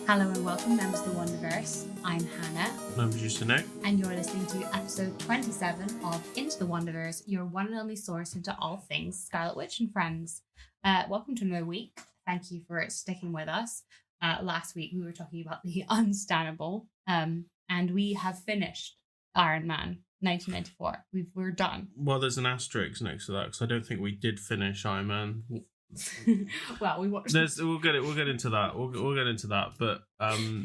Hello and welcome, members of the Wonderverse. I'm Hannah. I'm producer Nick. And you're listening to episode 27 of Into the Wonderverse, your one and only source into all things Scarlet Witch and friends. Welcome to another week. Thank you for sticking with us. Last week we were talking about the unstandable, and we have finished Iron Man 1994. We're done. Well, there's an asterisk next to that because I don't think we did finish Iron Man. Well, we watched. We'll get into that. We'll get into that. But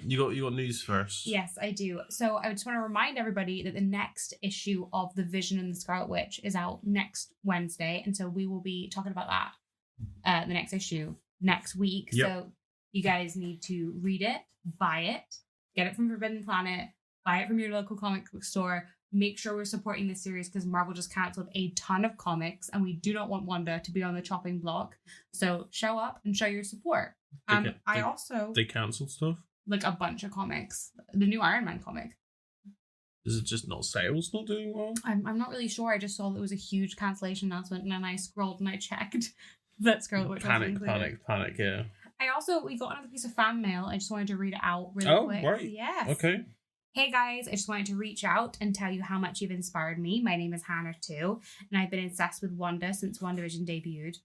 you got news first. Yes, I do. So I just want to remind everybody that the next issue of The Vision and the Scarlet Witch is out next Wednesday, and so we will be talking about that the next issue next week. Yep. So you guys need to read it, buy it, get it from Forbidden Planet, buy it from your local comic book store. Make sure we're supporting this series because Marvel just cancelled a ton of comics and we do not want Wanda to be on the chopping block. So show up and show your support. They cancelled stuff? Like a bunch of comics. The new Iron Man comic. Is it just not sales not doing well? I'm not really sure. I just saw that it was a huge cancellation announcement and then I scrolled and I checked that Scarlet Witch Panic, yeah. We got another piece of fan mail. I just wanted to read it out really quick. Oh, right. Yes. Okay. Hey guys, I just wanted to reach out and tell you how much you've inspired me. My name is Hannah too, and I've been obsessed with Wanda since WandaVision debuted.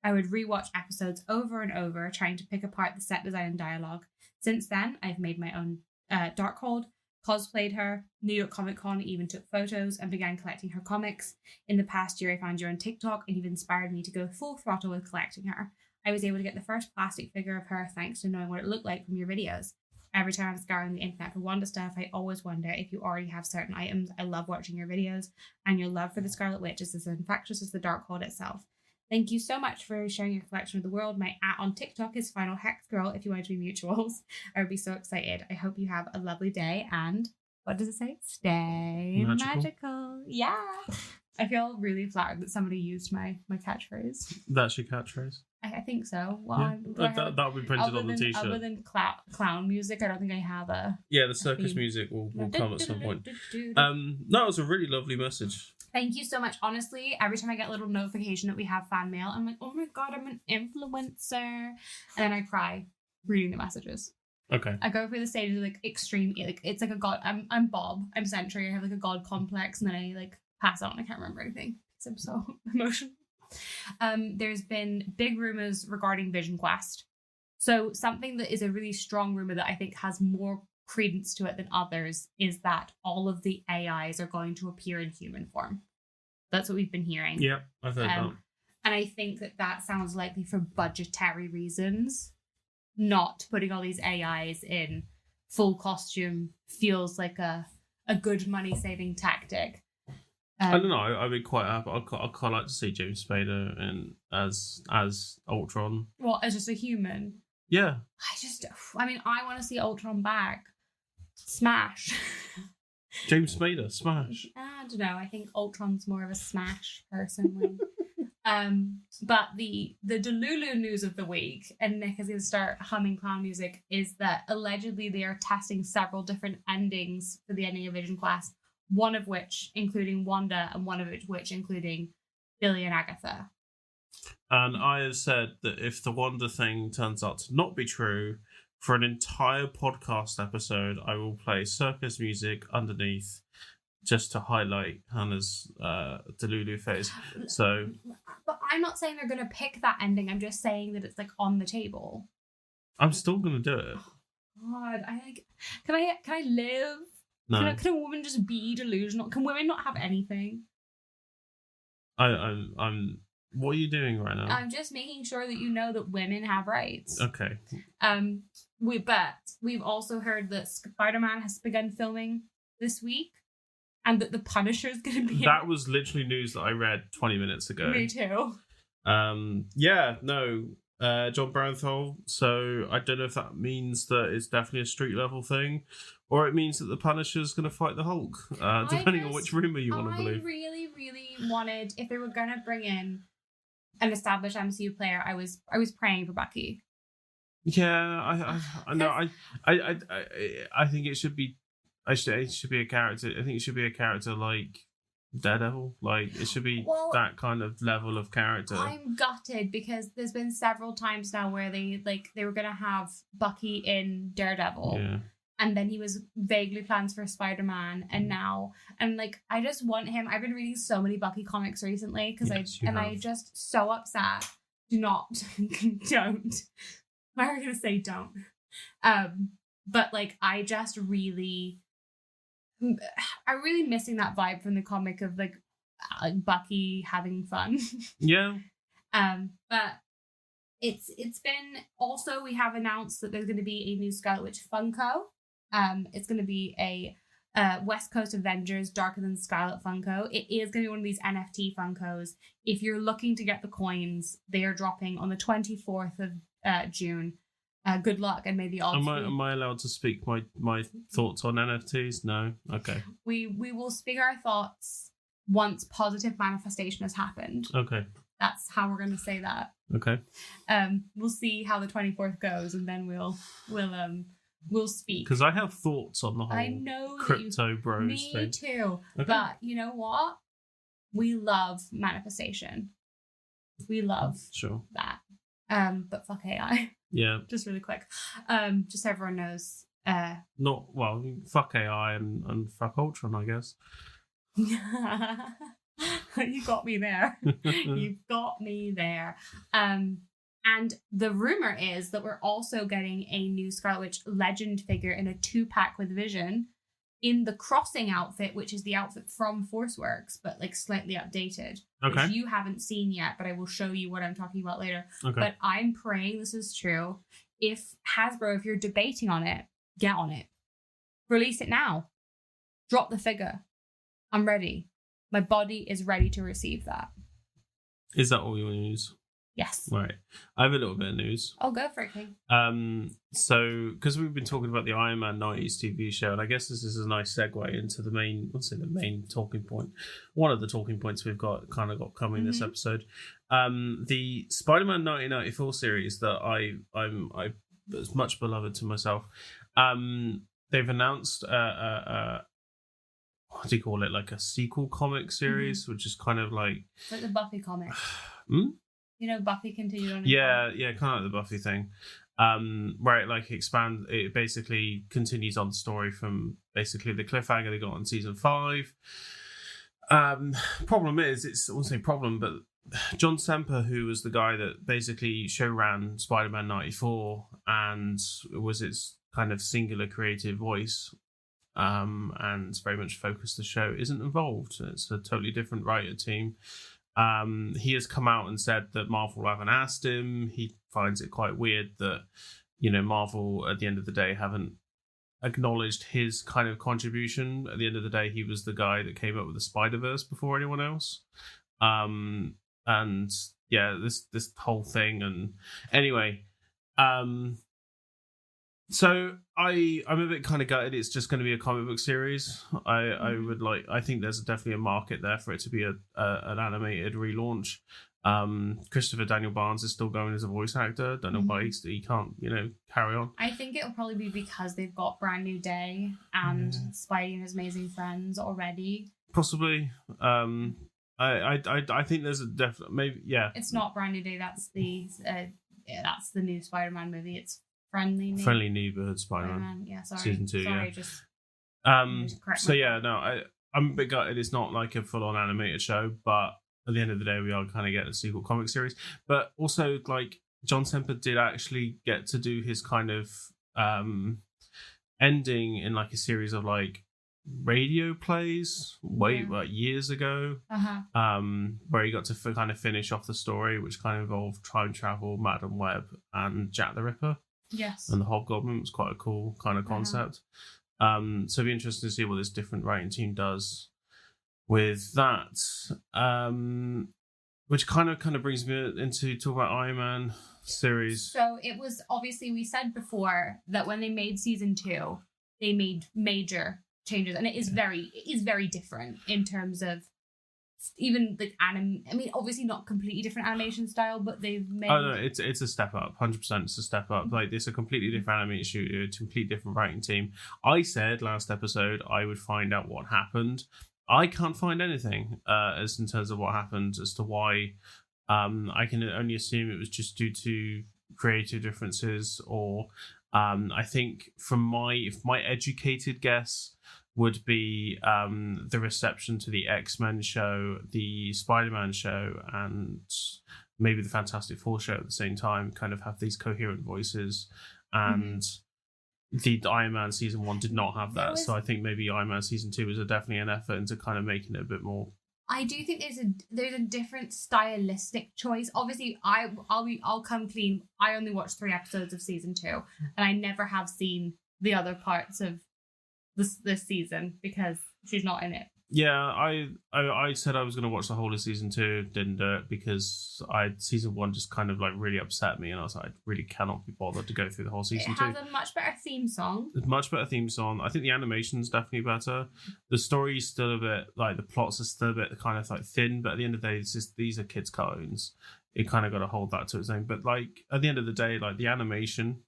I would rewatch episodes over and over, trying to pick apart the set design and dialogue. Since then, I've made my own Darkhold, cosplayed her, New York Comic Con, even took photos, and began collecting her comics. In the past year, I found you on TikTok, and you've inspired me to go full throttle with collecting her. I was able to get the first plastic figure of her thanks to knowing what it looked like from your videos. Every time I'm scouring the internet for Wanda stuff, I always wonder if you already have certain items. I love watching your videos, and your love for the Scarlet Witch is as infectious as the Darkhold itself. Thank you so much for sharing your collection with the world. My @ on TikTok is Final Hex Girl if you want to be mutuals. I would be so excited. I hope you have a lovely day, and what does it say? Stay magical. Yeah. I feel really flattered that somebody used my catchphrase. That's your catchphrase? I think so. Well, yeah. That'll be printed on the t-shirt. Other than clown music, I don't think I have a... Yeah, the circus music will come at some point. That was a really lovely message. Thank you so much. Honestly, every time I get a little notification that we have fan mail, I'm like, oh my god, I'm an influencer. And then I cry reading the messages. Okay. I go through the stages of like extreme, like it's like a god. I'm Bob. I'm Sentry. I have like a god complex, and then I like pass out and I can't remember anything because I'm so emotional. There's been big rumors regarding Vision Quest. So something that is a really strong rumor that I think has more credence to it than others is that all of the AIs are going to appear in human form. That's what we've been hearing. Yeah, I've heard that. And I think that sounds likely for budgetary reasons. Not putting all these AIs in full costume feels like a good money-saving tactic. I don't know. I'd be quite happy. I'd quite like to see James Spader as Ultron. Well, as just a human. Yeah. I want to see Ultron back. Smash. James Spader, smash. I don't know. I think Ultron's more of a smash personally. But the Delulu news of the week, and Nick is going to start humming clown music, is that allegedly they are testing several different endings for the ending of Vision Quest. One of which including Wanda, and one of which including Billy and Agatha. And I have said that if the Wanda thing turns out to not be true, for an entire podcast episode, I will play circus music underneath just to highlight Hannah's Delulu phase. So, but I'm not saying they're going to pick that ending. I'm just saying that it's like on the table. I'm still going to do it. God, can I live? No. Can a woman just be delusional? Can women not have anything? I'm. What are you doing right now? I'm just making sure that you know that women have rights. Okay. We've also heard that Spider-Man has begun filming this week, and that the Punisher is going to be. That was literally news that I read 20 minutes ago. Me too. John Bernthal. So I don't know if that means that it's definitely a street level thing, or it means that the Punisher is going to fight the Hulk, depending on which rumor you want to believe. I really, really wanted, if they were going to bring in an established MCU player, I was praying for Bucky. Yeah, I know. I think it should be. It should be a character. I think it should be a character like Daredevil. Like, it should be that kind of level of character. I'm gutted because there's been several times now where they were gonna have Bucky in Daredevil. Yeah. And then he was vaguely plans for Spider-Man, and now, and like, I just want him. I've been reading so many Bucky comics recently because I just so upset. Do not, don't. Why are you gonna say don't? But like, I'm really missing that vibe from the comic of like Bucky having fun. Yeah. But it's been also, we have announced that there's going to be a new Scarlet Witch Funko. It's going to be a West Coast Avengers Darker Than Scarlet Funko. It is going to be one of these NFT Funkos. If you're looking to get the coins, they are dropping on the 24th of June. Good luck, and may the odds. Am I allowed to speak my thoughts on NFTs? No. Okay. We will speak our thoughts once positive manifestation has happened. Okay. That's how we're going to say that. Okay. We'll see how the 24th goes, and then we'll speak. Because I have thoughts on the whole I know crypto bros me thing. too. Okay. But you know what? We love manifestation. We love that. But fuck AI. Yeah. Just really quick. Just so everyone knows. Fuck AI and fuck Ultron, I guess. You got me there. You've got me there. And the rumor is that we're also getting a new Scarlet Witch Legend figure in a 2-pack with Vision in the Crossing outfit, which is the outfit from ForceWorks, but like slightly updated. Okay. Which you haven't seen yet, but I will show you what I'm talking about later. Okay. But I'm praying this is true. If Hasbro, if you're debating on it, get on it. Release it now. Drop the figure. I'm ready. My body is ready to receive that. Is that all your news? Yes. Right. I have a little bit of news. Oh, go for it, King. So, because we've been talking about the Iron Man 90s TV show, and I guess this is a nice segue into the main talking point. One of the talking points we've got coming this episode. The Spider-Man 1994 series that I was much beloved to myself. They've announced what do you call it? Like a sequel comic series, which is kind of like the Buffy comic. You know, Buffy continued on. Yeah, kind of like the Buffy thing, where it basically continues on the story from basically the cliffhanger they got on season 5. Problem is, I won't say problem, but John Semper, who was the guy that basically show ran Spider-Man 94 and was its kind of singular creative voice, and very much focused the show, isn't involved. It's a totally different writer team. He has come out and said that Marvel haven't asked him. He finds it quite weird that, Marvel at the end of the day haven't acknowledged his kind of contribution. At the end of the day, he was the guy that came up with the Spider-Verse before anyone else. And yeah, this whole thing. And anyway, so I'm a bit kind of gutted. It's just going to be a comic book series. I think there's definitely a market there for it to be an animated relaunch. Christopher Daniel Barnes is still going as a voice actor. Don't know why he can't, carry on. I think it'll probably be because they've got Brand New Day and Spidey and His Amazing Friends already. Possibly. I think there's a definite maybe. Yeah. It's not Brand New Day. That's the new Spider-Man movie. It's Friendly Neighborhood Spider-Man. Yeah, sorry. Season 2, sorry, yeah. Just so yeah, no, I'm a bit gutted. It's not like a full-on animated show, but at the end of the day, we are kind of getting a sequel comic series. But also, like, John Semper did actually get to do his kind of ending in like a series of like radio plays years ago, where he got to kind of finish off the story, which kind of involved time travel, Madam Web, and Jack the Ripper. Yes. And the Hobgoblin was quite a cool kind of concept. So it'd be interesting to see what this different writing team does with that. Which kind of brings me into talk about Iron Man series. So it was obviously, we said before that when they made season 2, they made major changes, and it is very different in terms of even like obviously not completely different animation style, but they've made. Oh no, it's a step up, 100%. It's a step up. Like, it's a completely different animated studio, a completely different writing team. I said last episode I would find out what happened. I can't find anything as in terms of what happened as to why. I can only assume it was just due to creative differences, or I think from my educated guess would be the reception to the X-Men show, the Spider-Man show, and maybe the Fantastic Four show at the same time kind of have these coherent voices, and the Iron Man season 1 did not have that. So I think maybe Iron Man season 2 was definitely an effort into kind of making it a bit more. I do think there's a different stylistic choice. Obviously, I'll come clean. I only watched 3 episodes of season 2, and I never have seen the other parts of this season because she's not in it. Yeah, I said I was going to watch the whole of season 2, didn't do it because season 1 just kind of like really upset me, and I was like, I really cannot be bothered to go through the whole season 2. It has a much better theme song. It's much better theme song. I think the animation's definitely better. The story's still a bit like the plots are still a bit kind of like thin, but at the end of the day, it's just these are kids' cartoons. It kind of got to hold that to its own. But like at the end of the day, like the animation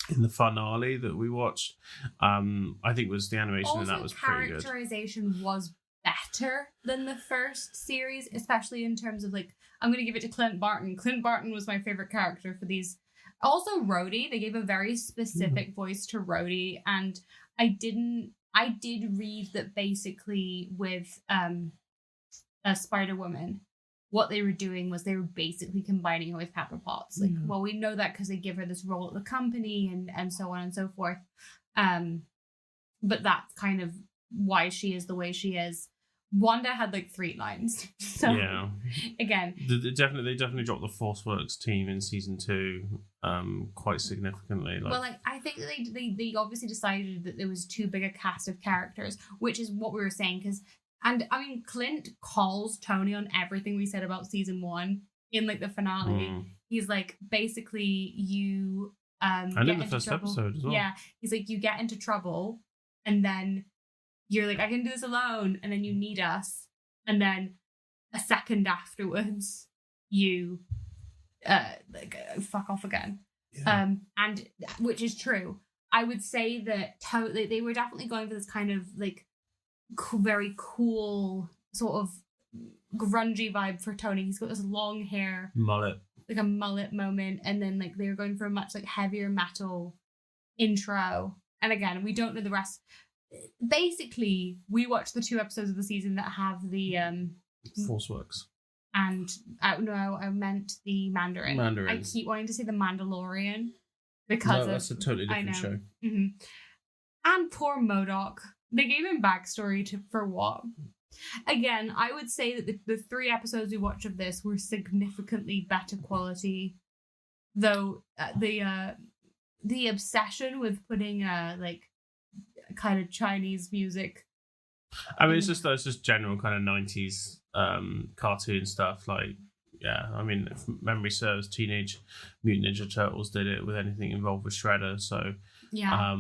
in the finale that we watched, I think was the animation also, and that was pretty good. Characterization was better than the first series, especially in terms of like, I'm going to give it to Clint Barton. Clint Barton was my favorite character for these. Also Rhodey, they gave a very specific voice to Rhodey, and I did read that basically with a Spider-Woman, what they were doing was they were basically combining her with Pepper Potts. Like, well, we know that because they give her this role at the company and so on and so forth. But that's kind of why she is the way she is. Wanda had like 3 lines. So yeah. Again, they definitely dropped the ForceWorks team in season 2 quite significantly. Well, like I think they obviously decided that there was too big a cast of characters, which is what we were saying because. And I mean, Clint calls Tony on everything we said about season 1 in like the finale. He's like, basically, you and get in the into first trouble. episode as well. Yeah, he's like, you get into trouble, and then you're like, I can do this alone, and then you need us, and then a second afterwards, you fuck off again. Yeah. And which is true. I would say that they were definitely going for this kind of like very cool sort of grungy vibe for Tony. He's got this long hair, mullet, like a mullet moment, and then like they were going for a much like heavier metal intro. And again, we don't know the rest. Basically, we watched the 2 episodes of the season that have the ForceWorks. And no, I meant the Mandarin. I keep wanting to say the Mandalorian because that's a totally different show. Mm-hmm. And poor MODOK. They gave him backstory for what? Again, I would say that the 3 episodes we watched of this were significantly better quality, though the obsession with putting like kind of Chinese music. I mean, it's just general kind of 90s cartoon stuff. Like, yeah, I mean, if memory serves, Teenage Mutant Ninja Turtles did it with anything involved with Shredder. So yeah.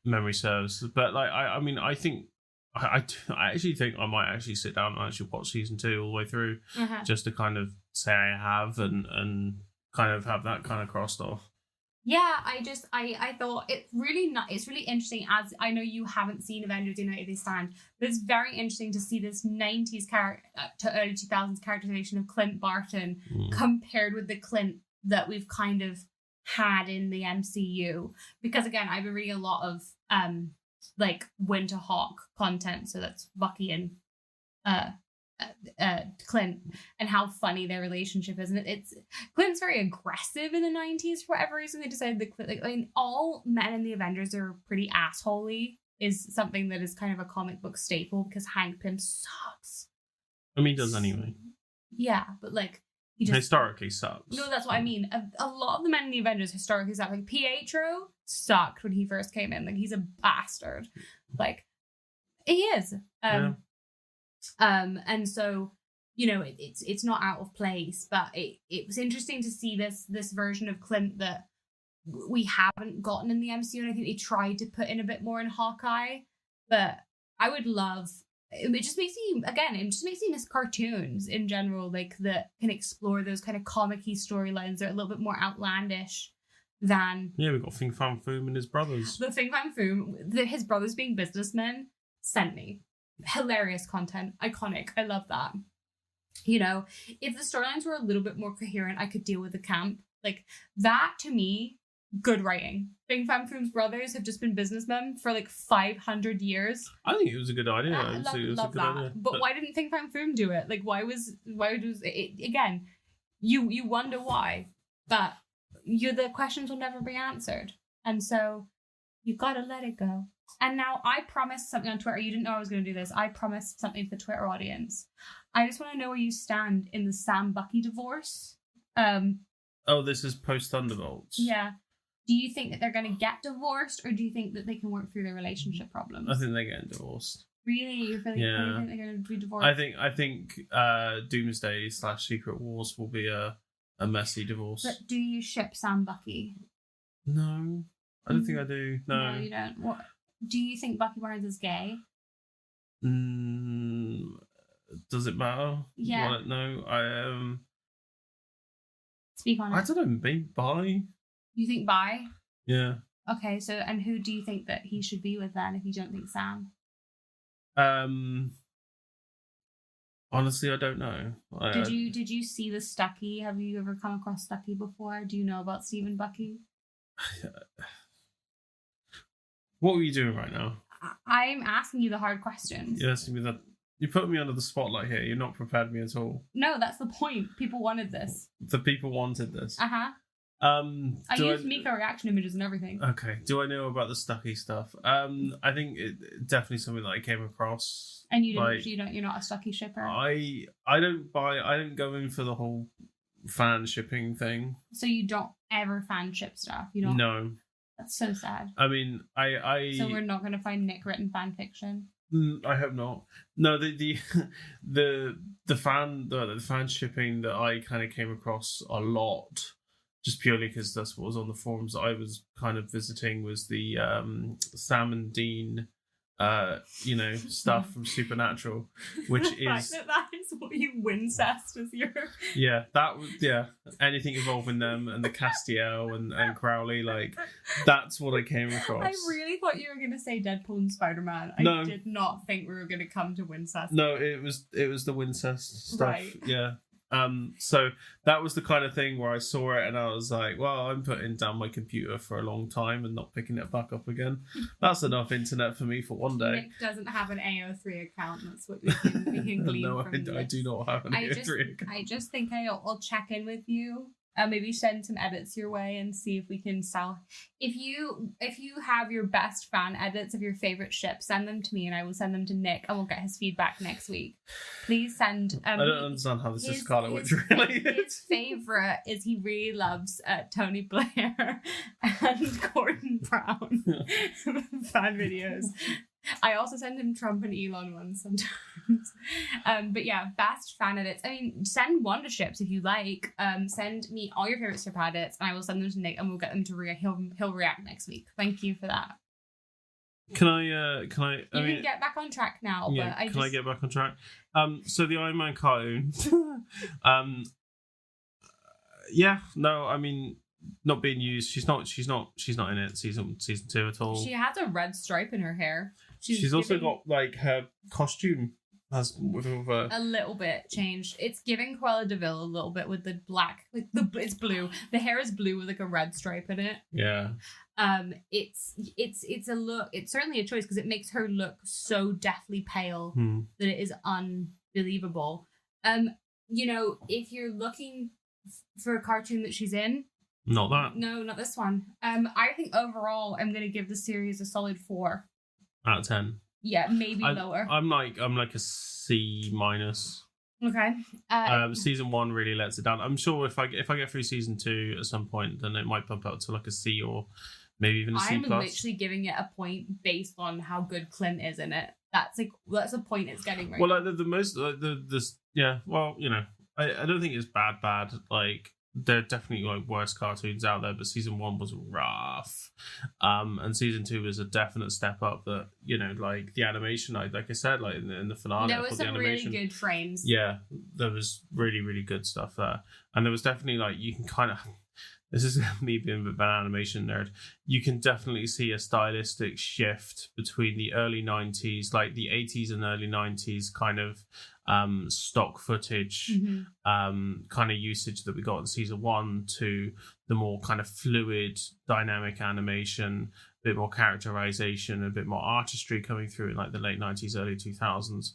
Memory serves, but like I mean, I think I actually think I might actually sit down and actually watch season 2 all the way through, just to kind of say I have and kind of have that kind of crossed off. Yeah, I thought it's really interesting. As I know you haven't seen Avengers United Stand, but it's very interesting to see this 90s to early 2000s characterization of Clint Barton compared with the Clint that we've kind of had in the MCU, because again, I've been reading a lot of like Winter Hawk content, so that's Bucky and Clint, and how funny their relationship is. And it's Clint's very aggressive in the 90s for whatever reason. They decided that like, I mean, all men in the Avengers are pretty assholey is something that is kind of a comic book staple because Hank Pym sucks. I mean, he does anyway. Yeah, but like he just historically sucks. No, that's what I mean. A lot of the men in the Avengers historically suck. Like Pietro sucked when he first came in. Like he's a bastard. Like he is. And so, you know, it's not out of place, but it was interesting to see this version of Clint that we haven't gotten in the MCU, and I think they tried to put in a bit more in Hawkeye. But I would love. It just makes me miss cartoons in general, like that can explore those kind of comic-y storylines that are a little bit more outlandish than. Yeah, we've got Fin Fang Foom and his brothers. The Fin Fang Foom, his brothers being businessmen, sent me. hilarious content, iconic. I love that. You know, if the storylines were a little bit more coherent, I could deal with the camp. Like, that to me, good writing. Bing Fan Foom's brothers have just been businessmen for like 500 years. I think it was a good idea. I love that. Idea. But why didn't Bing Fan Foom do it? Like, why was it again? You wonder why, but the questions will never be answered, and so you gotta let it go. And now I promised something on Twitter. You didn't know I was going to do this. I promised something to the Twitter audience. I just want to know where you stand in the Sam Bucky divorce. Oh, this is post Thunderbolts. Yeah. Do you think that they're going to get divorced, or do you think that they can work through their relationship problems? I think they're getting divorced. Really? You think they're going to be divorced? I think Doomsday / Secret Wars will be a messy divorce. But do you ship Sam Bucky? No. I don't think I do. No, you don't. What? Do you think Bucky Barnes is gay? Does it matter? Yeah. Well, no, Speak on it. I don't know. Maybe bi. You think bi? Yeah. Okay. So, and who do you think that he should be with then? If you don't think Sam? Honestly, I don't know. Did you see the Stucky? Have you ever come across Stucky before? Do you know about Stephen Bucky? What were you doing right now? I'm asking you the hard questions. You're asking me that. You put me under the spotlight here. You're not prepared me at all. No, that's the point. People wanted this. The people wanted this. Uh-huh. I used Miko reaction images and everything. Okay. Do I know about the Stucky stuff? I think it definitely something that I came across. And you didn't. You're not a Stucky shipper. I don't go in for the whole fan shipping thing. So you don't ever fan ship stuff. You don't. No. That's so sad. I mean, So we're not going to find Nick written fan fiction. I hope not. No, the fan shipping that I kind of came across a lot, just purely because that's what was on the forums that I was kind of visiting, was the Sam and Dean stuff from Supernatural, which is that is what you Wincest as your anything involving them and the Castiel and Crowley, like that's what I came across. I really thought you were going to say Deadpool and Spider-Man. I did not think we were going to come to Wincest. No, it was the Wincest stuff. Right. Yeah. So that was the kind of thing where I saw it and I was like, well, I'm putting down my computer for a long time and not picking it back up again. That's enough internet for me for one day. Nick doesn't have an AO3 account. That's what we can glean no, from I do not have an AO3 account. I just think I'll check in with you. Maybe send some edits your way and see if we can sell. If you have your best fan edits of your favorite ship, send them to me and I will send them to Nick and we'll get his feedback next week. Please send. I don't understand how this is Scarlet Witch related. His favorite is he really loves Tony Blair and Gordon Brown fan videos. I also send him Trump and Elon ones sometimes. But yeah, best fan edits. I mean, send Wanda ships if you like. Send me all your favorite ship edits and I will send them to Nick and we'll get them to he'll react next week. Thank you for that. Can I You can get back on track now, yeah, but I get back on track? So the Iron Man cartoon. I mean, not being used. She's not in it season 2 at all. She has a red stripe in her hair. She's also got like her costume has with a little bit changed. It's giving Cruella de Vil a little bit with the black, like it's blue. The hair is blue with like a red stripe in it. Yeah. It's a look. It's certainly a choice because it makes her look so deathly pale that it is unbelievable. If you're looking for a cartoon that she's in. Not that. No, not this one. I think overall I'm going to give the series a solid 4 out of 10. Yeah, maybe lower. I'm like a C-. Okay. Season 1 really lets it down. I'm sure if I get through season 2 at some point, then it might bump up to like a C or maybe even a C+. I'm literally giving it a point based on how good Clint is in it. That's a point it's getting right. Well, like the most yeah. Well, I don't think it's bad. Like there are definitely like worse cartoons out there, but season 1 was rough, and season 2 was a definite step up. That like the animation, like I said, like in the finale, there was some really good frames. Yeah, there was really really good stuff there, and there was definitely like you can kind of this is me being a bit of an animation nerd, you can definitely see a stylistic shift between the early 90s, like the 80s and early 90s kind of stock footage kind of usage that we got in season 1 to the more kind of fluid, dynamic animation, a bit more characterization, a bit more artistry coming through in like the late 90s, early 2000s.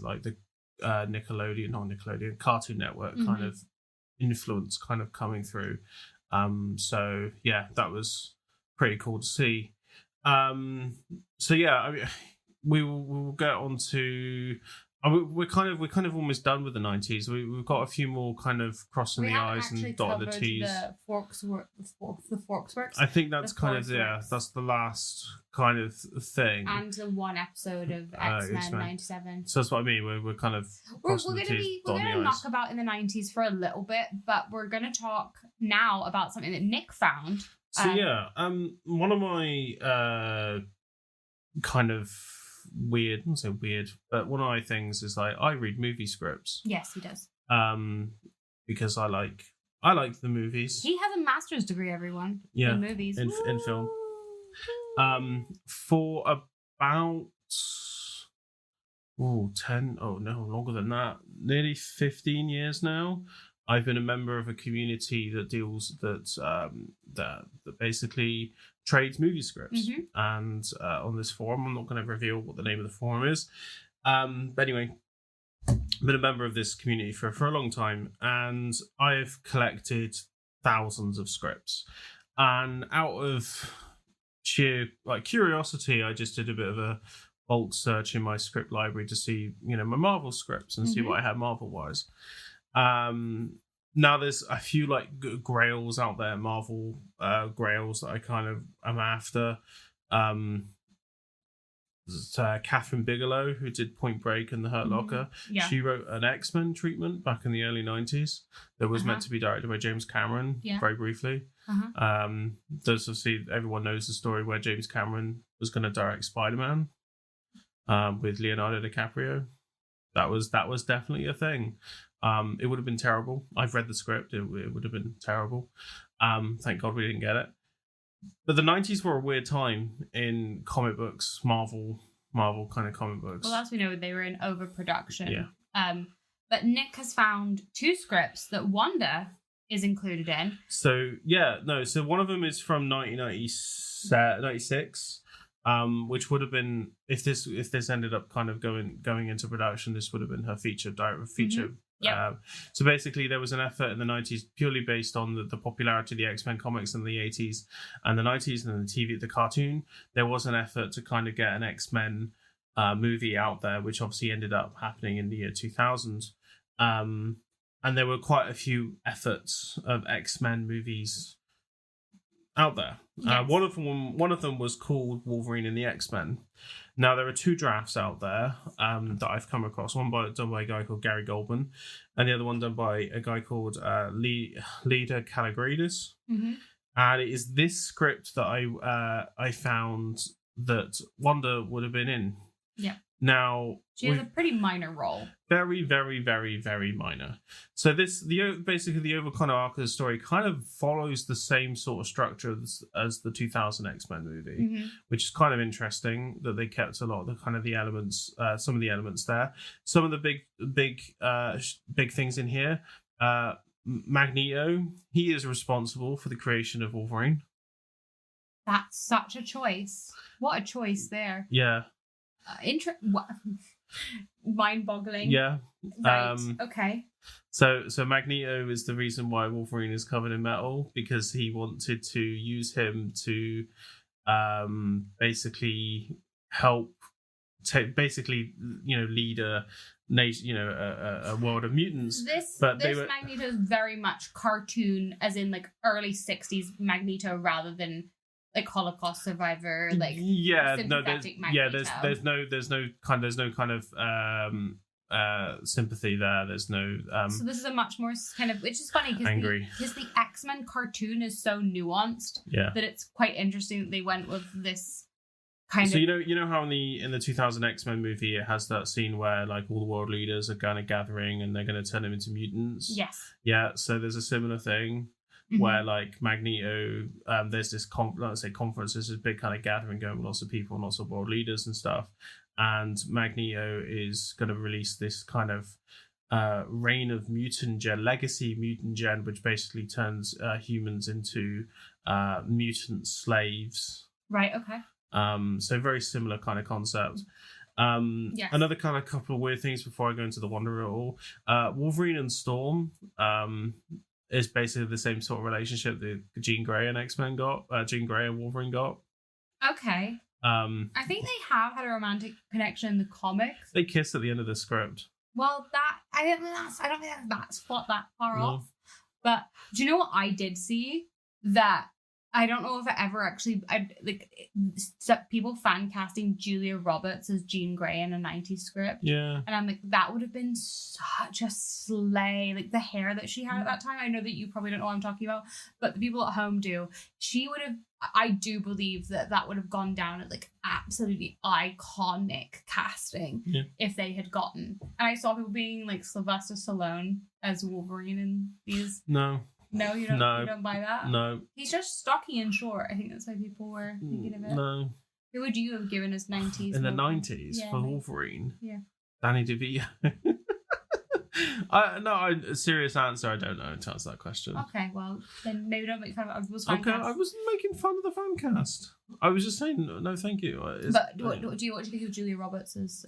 Like the Cartoon Network kind of influence kind of coming through. So yeah, that was pretty cool to see. So yeah, I mean, we'll get on to. We're kind of almost done with the 90s. We've got a few more kind of crossing the I's and dotting the T's. The Forks Works. I think that's kind of that's the last kind of thing. And the one episode of X-Men 97. So that's what I mean. We're kind of we're gonna knock about in the 90s for a little bit, but we're gonna talk now about something that Nick found. So one of my kind of weird, I wouldn't say weird, but one of my things is like I read movie scripts. Yes, he does. Because I like the movies. He has a master's degree, everyone. In movies. In film. For about longer than that, nearly 15 years now, I've been a member of a community that basically trades movie scripts. And on this forum, I'm not going to reveal what the name of the forum is. But anyway, I've been a member of this community for a long time, and I've collected thousands of scripts. And out of sheer curiosity, I just did a bit of a bulk search in my script library to see, my Marvel scripts and see what I had Marvel-wise. Now there's a few grails out there, Marvel grails that I kind of am after. Catherine Bigelow, who did Point Break and The Hurt Locker. Yeah. She wrote an X-Men treatment back in the early 90s that was meant to be directed by James Cameron, very briefly. There's obviously, everyone knows the story where James Cameron was going to direct Spider-Man with Leonardo DiCaprio. That was definitely a thing. It would have been terrible. I've read the script. It would have been terrible. Thank God we didn't get it. But the 90s were a weird time in comic books, Marvel kind of comic books. Well, as we know, they were in overproduction. Yeah. But Nick has found 2 scripts that Wanda is included in. So one of them is from 1996. Which would have been, if this ended up kind of going into production, this would have been her feature. Yep. So basically, there was an effort in the 90s purely based on the popularity of the X-Men comics in the 80s and the 90s, and the cartoon. There was an effort to kind of get an X-Men movie out there, which obviously ended up happening in the year 2000. And there were quite a few efforts of X-Men movies out there. Yes. One of them was called Wolverine and the X-Men. Now there are 2 drafts out there that I've come across. One done by a guy called Gary Goldman, and the other one done by a guy called Leda Kalogridis. And it is this script that I found that Wanda would have been in. Yeah. Now she has a pretty minor role. Very, very, very, very minor. So basically the overall arc of the story kind of follows the same sort of structure as the 2000 X-Men movie, which is kind of interesting that they kept a lot of the kind of the elements, some of the elements there. Some of the big things in here. Magneto, he is responsible for the creation of Wolverine. That's such a choice. What a choice there. Yeah. Mind-boggling. Yeah. Right. Okay. So Magneto is the reason why Wolverine is covered in metal, because he wanted to use him to basically help lead a nation, a world of mutants. This Magneto is very much cartoon, as in early 60s Magneto rather than Holocaust survivor, sympathetic Magneto. There's no kind of sympathy there. There's no so this is a much more kind of, which is funny because the X-Men cartoon is so nuanced that it's quite interesting that they went with this kind of. So you know how in the 2000 X-Men movie it has that scene where all the world leaders are kind of gathering and they're going to turn them into mutants. Yes. Yeah. So there's a similar thing. where like Magneto, there's this conference, there's this big kind of gathering going with lots of people, lots of world leaders and stuff, and Magneto is going to release this kind of reign of mutant gen, legacy mutant gen, which basically turns humans into mutant slaves. Right. Okay. So very similar kind of concept. Yes. Another kind of couple of weird things before I go into the wonder of it all. Wolverine and Storm is basically the same sort of relationship that Jean Grey and X-Men got. Jean Grey and Wolverine got. Okay. I think they have had a romantic connection in the comics. They kiss at the end of the script. Well, I don't think that's that far off. But do you know what I did see? That I don't know if it ever actually people fan casting Julia Roberts as Jean Grey in a 90s script. Yeah. And I'm like, that would have been such a slay. Like the hair that she had at that time. I know that you probably don't know what I'm talking about, but the people at home do. She would have, I do believe that would have gone down at like absolutely iconic casting if they had gotten. And I saw people being like Sylvester Stallone as Wolverine in these. No, you don't. You don't buy that. No, he's just stocky and short. I think that's why people were thinking of it. No. Who would you have given us 90s? In the 90s for Wolverine? Yeah. Danny DeVito. Serious answer. I don't know to answer that question. Okay, well then maybe don't make fun of it. Okay, I wasn't making fun of the fan cast. I was just saying no, thank you. But what do you think of Julia Roberts as?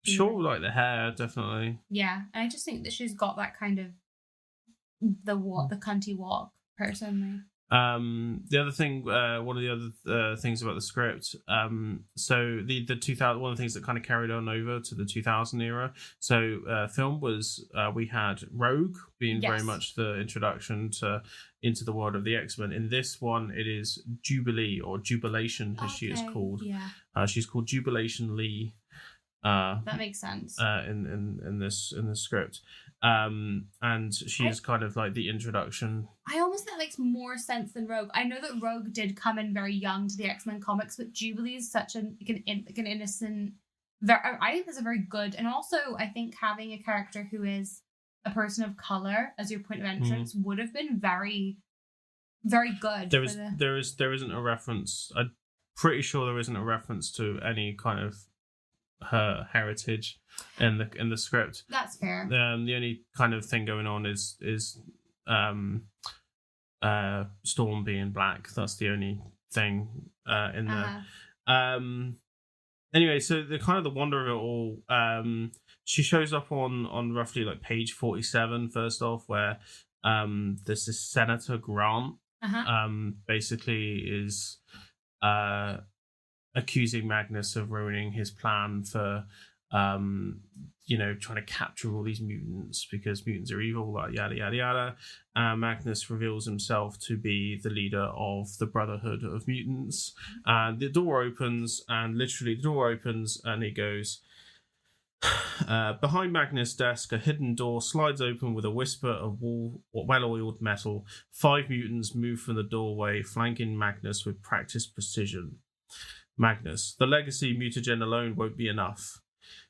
Sure, like the hair, definitely. Yeah, and I just think that she's got that kind of the cunty walk personally. The other thing, one of the other things about the script, so the 2000, one of the things that kind of carried on over to the 2000 era. So film was we had Rogue being very much the introduction into the world of the X-Men. In this one, it is Jubilee or Jubilation, as she is called. Yeah. She's called Jubilation Lee. That makes sense. In this script. And she's kind of like the introduction. I almost think that makes more sense than Rogue. I know that Rogue did come in very young to the X-Men comics, but Jubilee is such an innocent. I think that's a very good, and also I think having a character who is a person of color as your point of entrance would have been very, very good. There isn't a reference. I'm pretty sure there isn't a reference to any kind of her heritage in the script. That's fair. The only kind of thing going on is Storm being black. That's the only thing in there. Anyway, so the kind of the wonder of it all. She shows up on roughly like page 47 first off, where there's this Senator Grant. Basically is accusing Magnus of ruining his plan for, trying to capture all these mutants because mutants are evil, like yada, yada, yada. Magnus reveals himself to be the leader of the Brotherhood of Mutants. And the door opens, and he goes, behind Magnus' desk, a hidden door slides open with a whisper of well-oiled metal. 5 mutants move from the doorway, flanking Magnus with practiced precision. Magnus, the legacy mutagen alone won't be enough.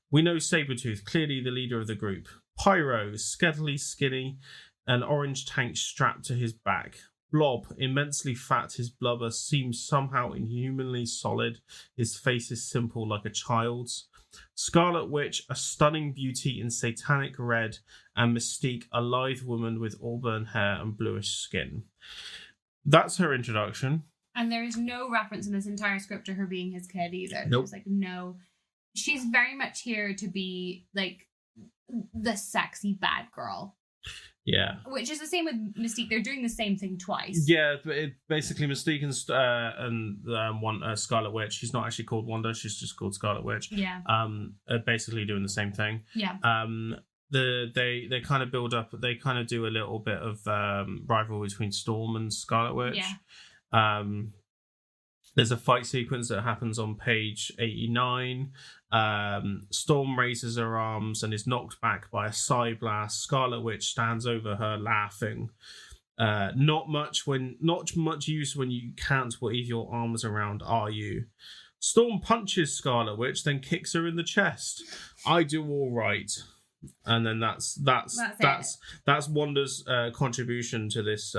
We know Sabretooth, clearly the leader of the group. Pyro, skeletally skinny, an orange tank strapped to his back. Blob, immensely fat, his blubber seems somehow inhumanly solid. His face is simple like a child's. Scarlet Witch, a stunning beauty in satanic red, and Mystique, a lithe woman with auburn hair and bluish skin. That's her introduction. And there is no reference in this entire script to her being his kid either. Nope. There's like no. She's very much here to be like the sexy bad girl. Yeah. Which is the same with Mystique. They're doing the same thing twice. Yeah, but basically Mystique and Scarlet Witch. She's not actually called Wanda. She's just called Scarlet Witch. Yeah. Are basically doing the same thing. Yeah. They kind of build up. They kind of do a little bit of rivalry between Storm and Scarlet Witch. Yeah. There's a fight sequence that happens on page 89. Storm raises her arms and is knocked back by a psi blast. Scarlet Witch stands over her laughing. Not much use when you can't wave your arms around, are you? Storm punches Scarlet Witch, then kicks her in the chest. I do all right. And then that's Wanda's contribution to this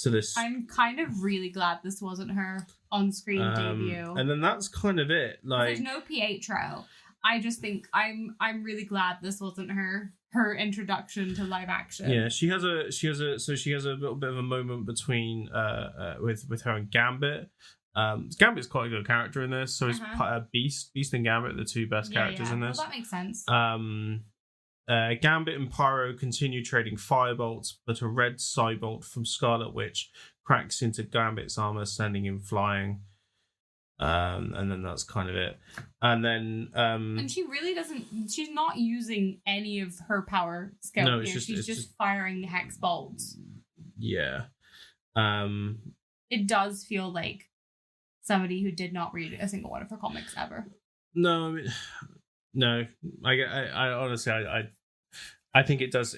to this. I'm kind of really glad this wasn't her on-screen debut. And then that's kind of it. Like, there's no Pietro. I just think I'm really glad this wasn't her introduction to live action. Yeah, she has a little bit of a moment between with her and Gambit. Gambit's quite a good character in this, so is Beast and Gambit the two best characters in this. Well, that makes sense. Gambit and Pyro continue trading firebolts, but a red psybolt from Scarlet Witch cracks into Gambit's armor, sending him flying. And then that's kind of it. And then and she really doesn't. She's not using any of her power skill. No, she's just firing hex bolts. Yeah. It does feel like somebody who did not read a single one of her comics ever. No, I mean, no. I honestly, I think it does.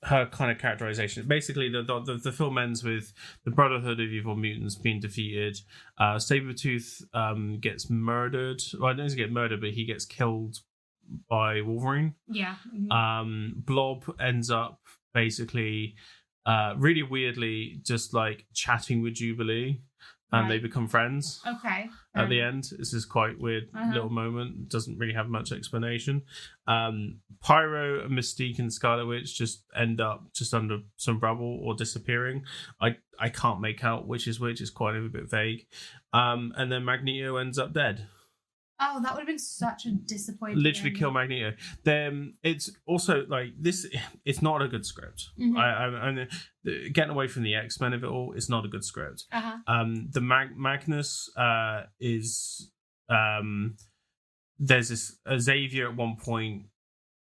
Her kind of characterization. Basically, the film ends with the Brotherhood of Evil Mutants being defeated. Sabretooth gets murdered. Well, I don't think he gets murdered, but he gets killed by Wolverine. Yeah. Mm-hmm. Blob ends up basically really weirdly just like chatting with Jubilee. And they become friends. Okay. At the end, this is quite weird little moment. Doesn't really have much explanation. Pyro, Mystique, and Scarlet Witch just end up just under some rubble or disappearing. I can't make out which is which. It's quite a bit vague. And then Magneto ends up dead. Oh, that would have been such a disappointing. Literally kill Magneto. Then it's also like this. It's not a good script. Mm-hmm. I'm getting away from the X-Men of it all. It's not a good script. The Magnus is there's this Xavier at one point.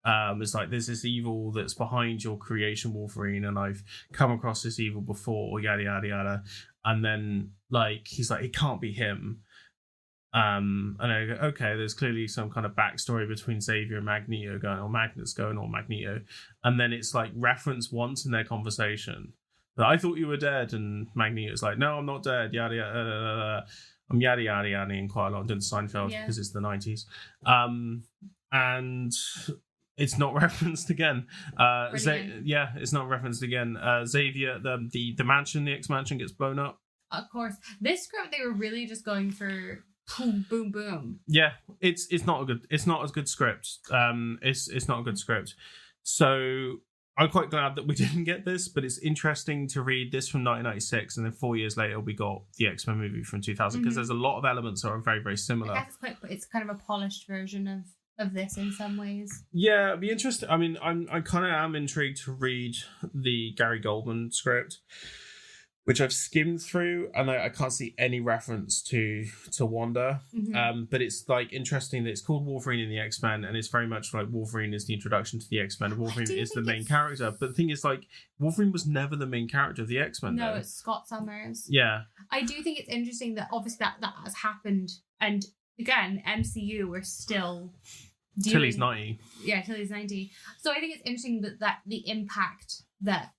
It's like there's this evil that's behind your creation, Wolverine, and I've come across this evil before. Yada yada yada. And then like he's like it can't be him. And I go, okay, there's clearly some kind of backstory between Xavier and Magneto going, or Magnus going, or Magneto. And then it's like referenced once in their conversation. But I thought you were dead. And Magneto's like, no, I'm not dead. Yada, yada, yada. I'm yada, yada, yada, in quite a lot. I'm doing Seinfeld because it's the 90s. And it's not referenced again. It's not referenced again. Xavier, the mansion, the X-Mansion gets blown up. Of course. This script, they were really just going for boom, boom, boom. Yeah, it's not a good script. It's not a good script. So I'm quite glad that we didn't get this, but it's interesting to read this from 1996, and then 4 years later we got the X-Men movie from 2000 because there's a lot of elements that are very, very similar. I guess it's kind of a polished version of this in some ways. Yeah, it'd be interesting. I mean, I kind of am intrigued to read the Gary Goldman script, which I've skimmed through, and I can't see any reference to Wanda. Mm-hmm. But it's like interesting that it's called Wolverine in the X-Men, and it's very much like Wolverine is the introduction to the X-Men. Wolverine is the main character. But the thing is, like, Wolverine was never the main character of the X-Men. No, it's Scott Summers. Yeah. I do think it's interesting that obviously that has happened, and again, MCU we're still till he's 90. Yeah, till he's 90. So I think it's interesting that the impact that,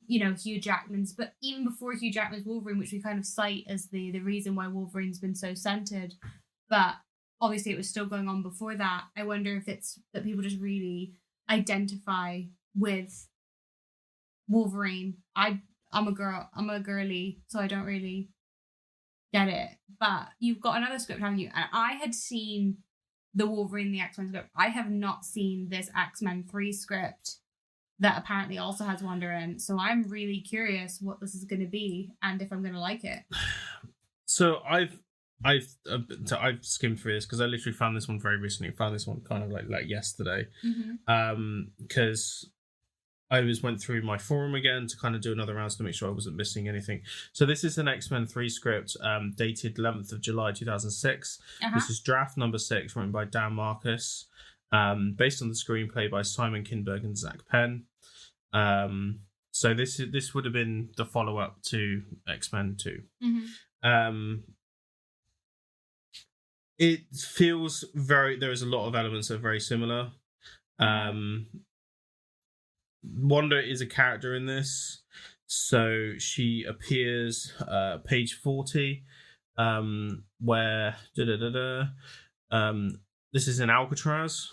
you know, Hugh Jackman's, but even before Hugh Jackman's Wolverine, which we kind of cite as the reason why Wolverine's been so centered, but obviously it was still going on before that. I wonder if it's that people just really identify with Wolverine. I'm a girly, so I don't really get it. But you've got another script, haven't you? And I had seen the Wolverine, the X-Men script. I have not seen this X-Men 3 script that apparently also has Wonder in. So I'm really curious what this is going to be and if I'm going to like it. So I've skimmed through this because I literally found this one very recently. Found this one kind of like yesterday. Because I went through my forum again to kind of do another round to make sure I wasn't missing anything. So this is an X-Men 3 script dated 11th of July 2006. This is draft number 6, written by Dan Marcus, based on the screenplay by Simon Kinberg and Zach Penn. So this would have been the follow-up to X-Men 2. It feels there is a lot of elements that are very similar. Wanda is a character in this, so she appears page 40, where this is in Alcatraz,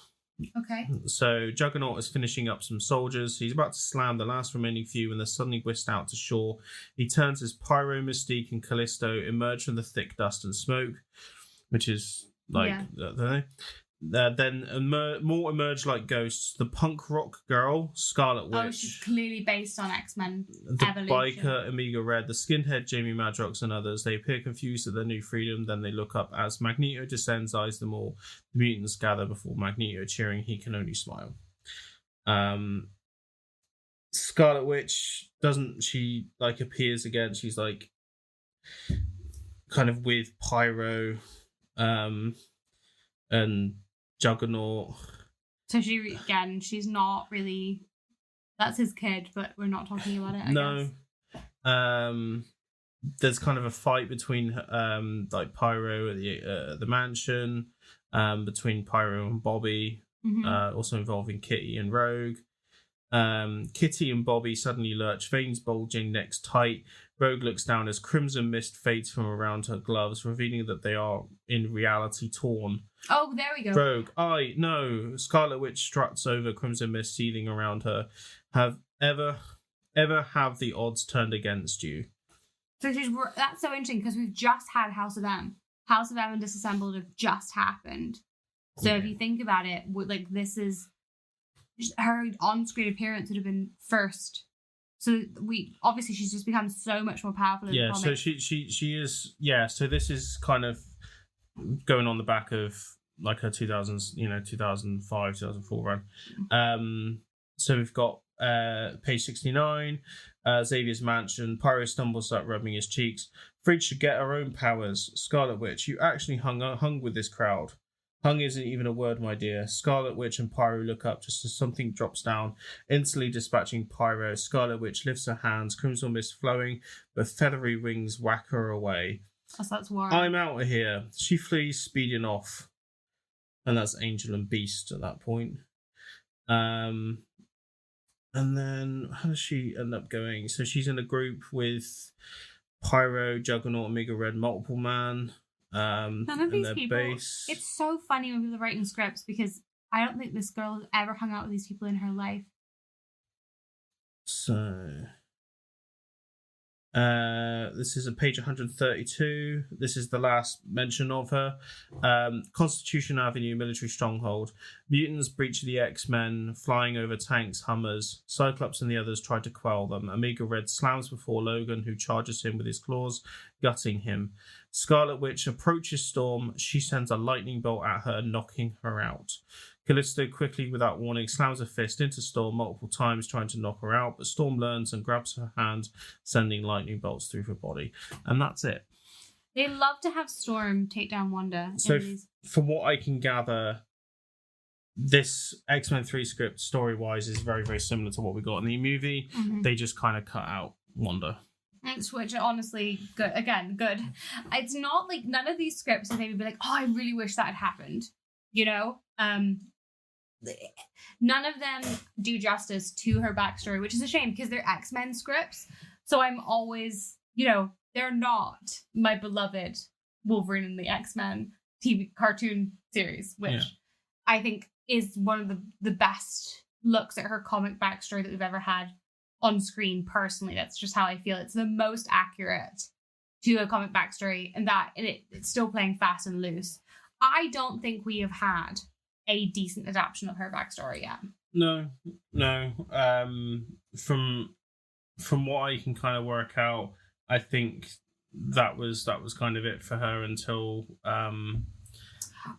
Okay. So Juggernaut is finishing up some soldiers. He's about to slam the last remaining few when they're suddenly whisked out to shore. He turns as Pyro, Mystique, and Callisto emerge from the thick dust and smoke, which is like, I don't know. Then more emerge like ghosts. The punk rock girl, Scarlet Witch. Oh, she's clearly based on X-Men the evolution. biker, Omega Red, the skinhead, Jamie Madrox, and others. They appear confused at their new freedom. Then they look up as Magneto descends, eyes them all. The mutants gather before Magneto, cheering. He can only smile. Scarlet Witch appears again. She's like kind of with Pyro, and Juggernaut. So she's not really. That's his kid, but we're not talking about it. I guess. There's kind of a fight between like Pyro at the mansion, between Pyro and Bobby, also involving Kitty and Rogue. Kitty and Bobby suddenly lurch, veins bulging, necks tight. Rogue looks down as crimson mist fades from around her gloves, revealing that they are in reality torn. Oh, there we go. Rogue, no. Scarlet Witch struts over, crimson mist seething around her. Have ever the odds turned against you? So that's so interesting because we've just had House of M. House of M and Disassembled have just happened. So if you think about it, like this is her on-screen appearance would have been first. So she's just become so much more powerful in the comics. So she is So this is kind of going on the back of like her 2000s, 2005, 2004 run. So we've got page 69, Xavier's mansion. Pyro stumbles up, rubbing his cheeks. Fridge should get her own powers. Scarlet Witch, you actually hung with this crowd. Hung isn't even a word, my dear. Scarlet Witch and Pyro look up just as something drops down, instantly dispatching Pyro. Scarlet Witch lifts her hands, crimson mist flowing, but feathery wings whack her away. Oh, so that's warm. I'm out of here. She flees, speeding off. And that's Angel and Beast at that point. And then how does she end up going? So she's in a group with Pyro, Juggernaut, Omega Red, Multiple Man. None of these people. It's so funny when people are writing scripts because I don't think this girl has ever hung out with these people in her life. So this is a page 132. This is the last mention of her. Constitution Avenue, military stronghold. Mutants breach the X-Men, flying over tanks, Hummers. Cyclops and the others try to quell them. Omega Red slams before Logan, who charges him with his claws, gutting him. Scarlet Witch approaches Storm. She sends a lightning bolt at her, knocking her out. Callisto quickly, without warning, slams a fist into Storm multiple times, trying to knock her out, but Storm learns and grabs her hand, sending lightning bolts through her body. And that's it. They love to have Storm take down Wanda. So from what I can gather, this X-Men 3 script, story-wise, is very, very similar to what we got in the movie. Mm-hmm. They just kind of cut out Wanda. Which honestly, good. Again, good. It's not like none of these scripts have maybe been like, oh, I really wish that had happened. None of them do justice to her backstory, which is a shame because they're X-Men scripts. So I'm always, they're not my beloved Wolverine and the X-Men TV cartoon series, which I think is one of the best looks at her comic backstory that we've ever had on screen. Personally, that's just how I feel. It's the most accurate to a comic backstory, and it's still playing fast and loose. I don't think we have had a decent adaptation of her backstory yet. No. From what I can kind of work out, I think that was kind of it for her until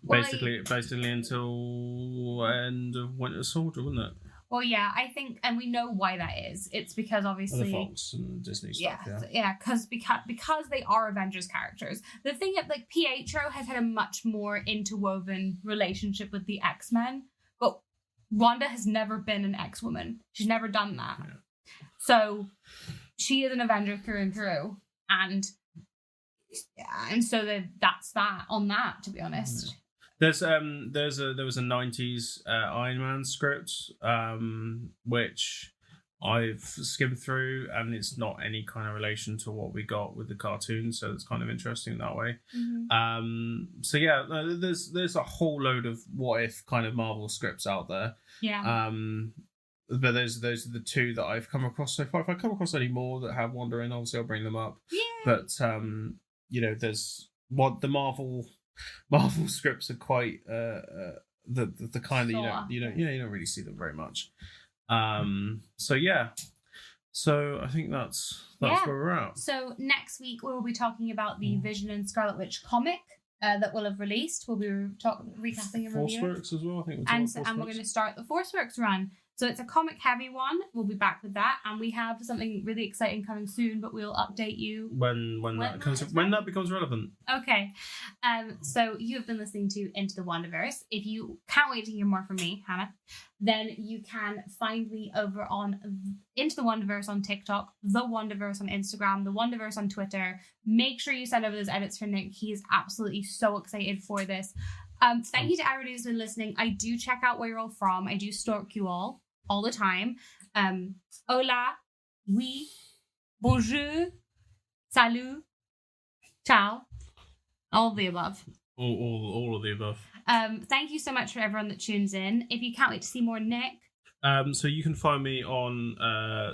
basically until end of Winter Soldier, wasn't it? Well, yeah, I think, and we know why that is. It's because obviously the Fox and Disney stuff. Because they are Avengers characters. The thing is, like, Pietro has had a much more interwoven relationship with the X-Men, but Wanda has never been an X-woman. She's never done that. Yeah. So she is an Avenger through and through, and so that's that on that. To be honest. Yeah. There was a 90s Iron Man script, which I've skimmed through, and it's not any kind of relation to what we got with the cartoon, so it's kind of interesting that way. So yeah, there's a whole load of what if kind of Marvel scripts out there. Yeah. But those are the two that I've come across so far. If I come across any more that have Wanda in, obviously I'll bring them up. Yeah. But there's what the Marvel scripts are quite the kind that you don't really see them very much. So yeah. So I think that's where we're at. So next week we will be talking about the Vision and Scarlet Witch comic that will have released. We'll be recapping and reviewing. Forceworks as well, I think. And we're going to start the Forceworks run. So it's a comic heavy one. We'll be back with that, and we have something really exciting coming soon. But we'll update you when that becomes relevant. Okay. So you have been listening to Into the Wandaverse. If you can't wait to hear more from me, Hannah, then you can find me over on Into the Wandaverse on TikTok, The Wandaverse on Instagram, The Wandaverse on Twitter. Make sure you send over those edits for Nick. He is absolutely so excited for this. Thank you to everybody who's been listening. I do check out where you're all from. I do stalk you all the time. Hola, oui, bonjour, salut, ciao, all of the above. All of the above. Thank you so much for everyone that tunes in. If you can't wait to see more Nick, so you can find me on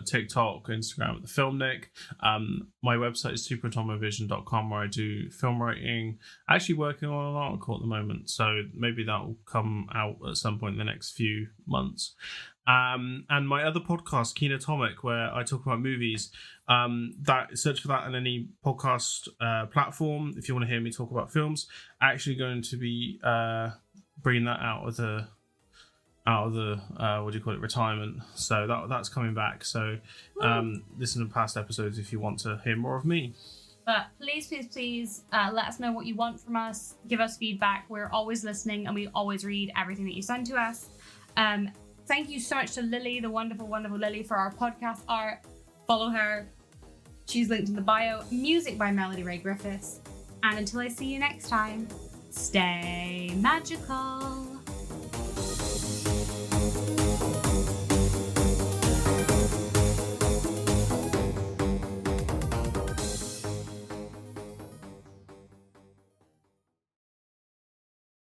TikTok, Instagram at the Film Nick. My website is superatomovision.com, where I do film writing. Actually working on an article at the moment, so maybe that will come out at some point in the next few months. And my other podcast, Kinotomic, where I talk about movies. Search for that on any podcast platform if you want to hear me talk about films. Actually going to be bringing that out of the retirement. So that's coming back. So listen to past episodes if you want to hear more of me. But please let us know what you want from us. Give us feedback. We're always listening, and we always read everything that you send to us. Thank you so much to Lily, the wonderful, wonderful Lily, for our podcast art. Follow her. She's linked in the bio. Music by Melody Ray Griffiths. And until I see you next time, stay magical.